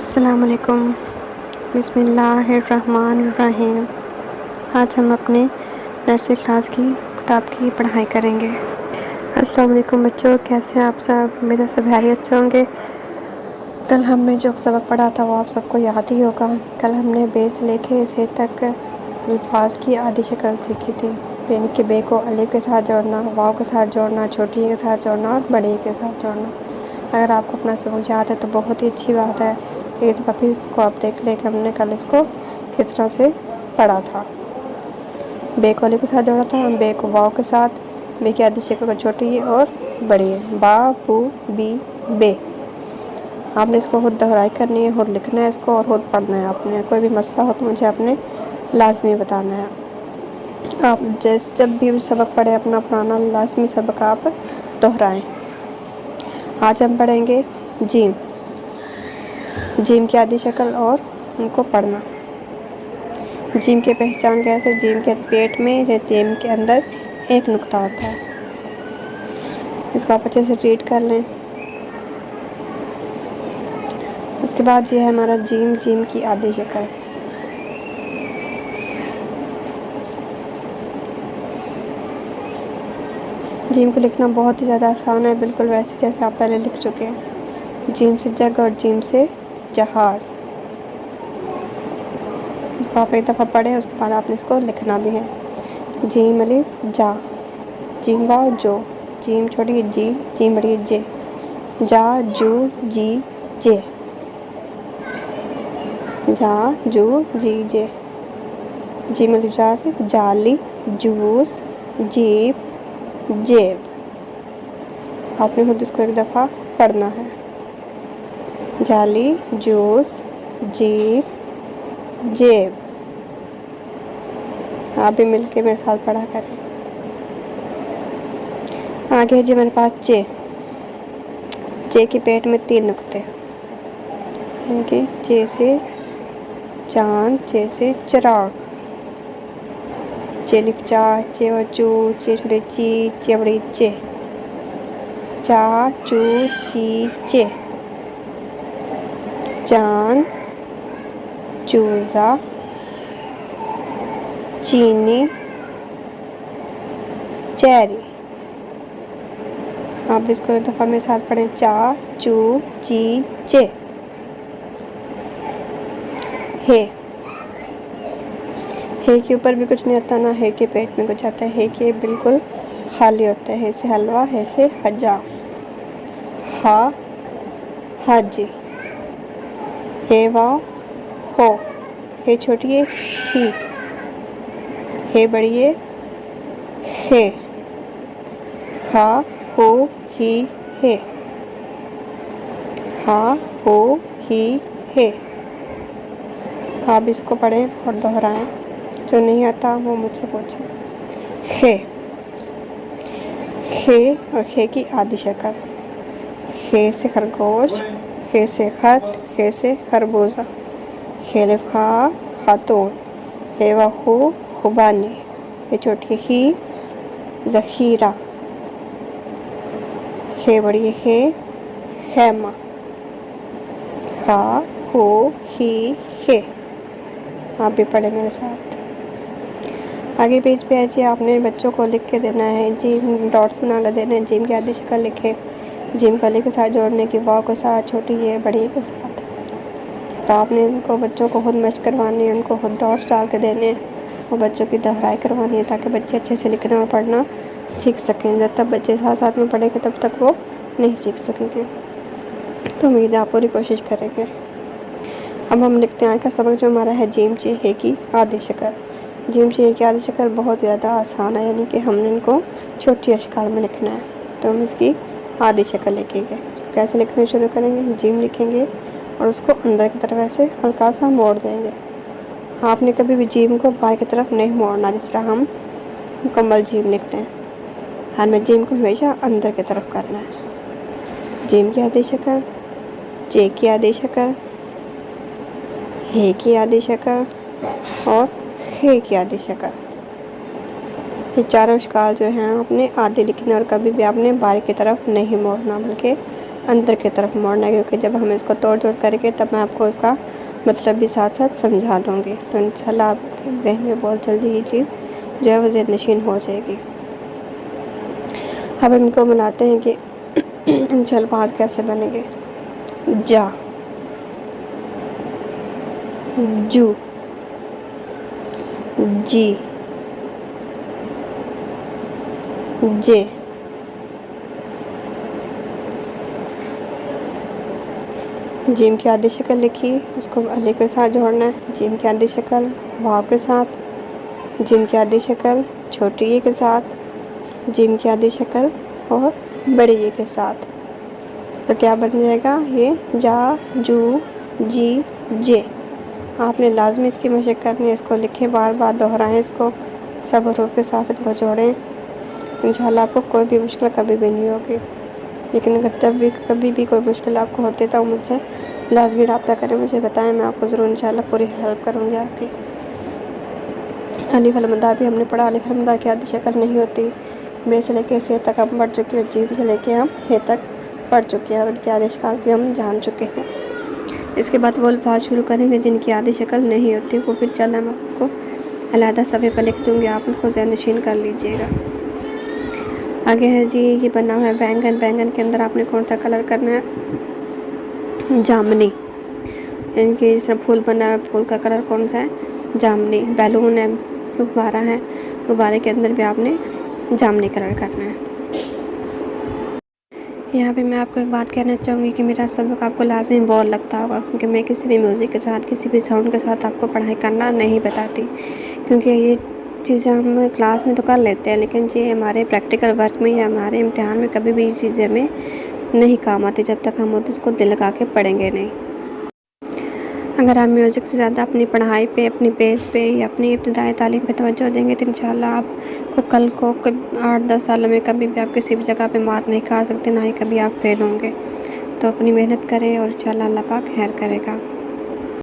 अस्सलामुअलैकुम। बिस्मिल्लाहिर्रहमानिर्रहीम। आज हम अपने नर्सरी क्लास की किताब की पढ़ाई करेंगे। अस्सलामुअलैकुम बच्चों, कैसे हैं आप सब? मेरे सब खैरियत से होंगे। कल हमने जो सबक पढ़ा था वो आप सबको याद ही होगा। कल हमने बे से लेके से तक अल्फाज की आधी शक्ल सीखी थी, यानी कि बे को अलिफ के साथ जोड़ना, वाव के साथ जोड़ना, छोटी के साथ जोड़ना और बड़ी के साथ जोड़ना। अगर आपको अपना सबक याद है तो बहुत ही अच्छी बात है। एक दफ़ा फिर इसको आप देख लें कि हमने कल इसको किस तरह से पढ़ा था। बे को अलिफ के साथ जोड़ा था, बे को वाव के साथ, बे की आधी शक्ल को छोटी और बड़ी है, बा बू बी बे। आपने इसको खुद दोहराई करनी है, खुद लिखना है इसको और खुद पढ़ना है। आपने कोई भी मसला हो तो मुझे आपने लाजमी बताना है। आप जब भी सबक पढ़े अपना पुराना लाजमी सबक आप दोहराएं। आज हम पढ़ेंगे जीम जीम की आधी शक्ल और उनको पढ़ना। जीम की पहचान कैसे? जीम के पेट में या जीम के अंदर एक नुक्ता होता है। इसको आप अच्छे से रीड कर लें। उसके बाद ये है हमारा जीम की आधी शक्ल। जीम को लिखना बहुत ही ज़्यादा आसान है, बिल्कुल वैसे जैसे आप पहले लिख चुके हैं। जीम से जग और जीम से जहाज़। इसको आप एक दफ़ा पढ़ें, उसके बाद आपने इसको लिखना भी है। जीम अलिफ जा, जीम वाव जो, जीम छोटी जी, जीम बड़ी जे, जा जू जी जे, जा जू जी जे। जीम अलिफ जा से जाली, जूस, जीप, जेब। आपने खुद इसको एक दफ़ा पढ़ना है। जाली, जूस, जीप, जेब। आप भी मिलके मेरे साथ पढ़ा करें। आगे है जी मेरे पास चे के पेट में 3 नुक्ते, इनके चे से चांद, चे से चिराग, चे लिप चा, चे व चू, चे छोटे ची, चे बड़ी चे, चा चू ची चे, चांद, चूजा, चीनी, चेरी। आप इसको एक दफ़ा मेरे साथ पढ़ें। चा चू ची चे। हे के ऊपर भी कुछ नहीं आता, ना हे के पेट में कुछ आता है। हे के बिल्कुल खाली होता है। हे से हलवा, हे से हजा, हा हाजी, हे वाव हो, हे छोटी है ही, हे बड़ी है हे, खा हो ही हे, खा हो ही हे। आप इसको पढ़ें और दोहराएं। जो नहीं आता वो मुझसे पूछें। खे और खे की आधी शक्ल। खे से खरगोश, खे से खत, खे से खरबूजा, खे लिफ खा खातून, हे व खुबानी, हे छोटी ही ज़ख़ीरा, खे बड़ी खे खैमा, खा हो ही खे। आप भी पढ़े मेरे साथ। आगे पेज पे है जी, आपने बच्चों को लिख के देना है जी, डॉट्स बना कर देने हैं। जिम की आधी शक्ल लिखें, जिम को अलिफ के साथ जोड़ने की, वाव के साथ, छोटी है बड़ी के साथ। तो आपने इनको बच्चों को खुद मशक करवानी है, उनको खुद डॉट्स डाल के देने हैं और बच्चों की दोहराई करवानी है, ताकि बच्चे अच्छे से लिखना और पढ़ना सीख सकें। जब तक बच्चे साथ साथ में पढ़ेंगे तब तक वो नहीं सीख सकेंगे। तो उम्मीद है आप पूरी कोशिश करेंगे। अब हम लिखते हैं आज का सबक जो हमारा है जीम चे हे की आधी शक्ल। जीम चे हे की आधी शक्ल बहुत ज़्यादा आसान है, यानी कि हमने इनको छोटी अशकाल में लिखना है। तो हम इसकी आधी शक्ल लिखेंगे। कैसे लिखना शुरू करेंगे? जीम लिखेंगे और उसको अंदर की तरफ ऐसे हल्का सा मोड़ देंगे। आपने कभी भी जीम को बाहर की तरफ नहीं मोड़ना, जिस तरह हम मुकम्मल जीम लिखते हैं। हमें जीम को हमेशा अंदर की तरफ करना है। जीम की आधी शक्ल, चे की आधी शक्ल, हे की आधी शक्ल और खे की आधी शक्ल। ये चारों अशकाल जो हैं आपने आधे लिखने और कभी भी आपने बाहर की तरफ नहीं मोड़ना, बल्कि अंदर की तरफ मोड़ना है, क्योंकि जब हम इसको तोड़ जोड़ करेंगे तब मैं आपको इसका मतलब भी साथ साथ समझा दूँगी। तो इंशाल्लाह आपके जहन में बहुत जल्दी ये चीज़ जो है वो ज़हन-नशीन हो जाएगी। अब हम इनको मिलाते हैं कि इनसे अल्फाज कैसे बनेंगे। जा, जू, जी, जे, जीम की आधी शक्ल लिखी, उसको अली के साथ जोड़ना है। जीम की आधी शक्ल वाव के साथ, जीम की आधी शक्ल छोटी ई के साथ, जीम की आधी शक्ल और बड़ी ई के साथ। तो क्या बन जाएगा ये जा, जू, जी, जे। आपने लाजमी इसकी मशक करनी है, इसको लिखें, बार बार दोहराएं, इसको सब हरूफ के साथ इनको जोड़ें। इंशाल्लाह आपको कोई भी मुश्किल कभी भी नहीं होगी। लेकिन अगर जब भी कभी भी कोई मुश्किल आपको होती है तो मुझसे लाजमी रब्ता करें, मुझे बताएं, मैं आपको ज़रूर इंशाल्लाह पूरी हेल्प करूँगी आपकी। अलिफ अलमदा भी हमने पढ़ा। अलिफ अलमदा की आधी शक्ल नहीं होती। बे से लेके से तक हम पढ़ चुके हैं, जीम से लेके हम हे तक पढ़ चुके हैं और उनकी आधी शक्ल भी हम जान चुके हैं। इसके बाद वो अल्फाज शुरू करेंगे जिनकी आधी शक्ल नहीं होती, वो फिर इंशाल्लाह मैं आपको अलहदा सफ़े पर लिख दूँगी, आप उनको ज़हन-नशीन कर लीजिएगा। आगे है जी, ये बना हुआ है बैंगन। बैंगन के अंदर आपने कौन सा कलर करना है? जामनी। इनके जिस तरह फूल बना है, फूल का कलर कौन सा है? जामनी। बैलून है, गुब्बारा है, गुब्बारे के अंदर भी आपने जामनी कलर करना है। यहाँ पे मैं आपको एक बात कहना चाहूँगी कि मेरा सबक आपको लाजमी बोर लगता होगा, क्योंकि मैं किसी भी म्यूज़िक के साथ, किसी भी साउंड के साथ आपको पढ़ाई करना नहीं बताती, क्योंकि ये चीज़ें हम क्लास में तो कर लेते हैं, लेकिन ये हमारे प्रैक्टिकल वर्क में या हमारे इम्तिहान में कभी भी ये चीज़ें हमें नहीं काम आती जब तक हम इसको दिल लगा के पढ़ेंगे नहीं। अगर आप म्यूज़िक से ज़्यादा अपनी पढ़ाई पे, अपनी बेस पे या अपनी इब्तिदाई तालीम पे तवज्जो देंगे तो इंशाल्लाह आपको कल को 8-10 सालों में कभी भी आप किसी भी जगह पे मार नहीं खा सकते, ना ही कभी आप फेल होंगे। तो अपनी मेहनत करें और इंशाल्लाह अल्लाह पाक खैर करेगा।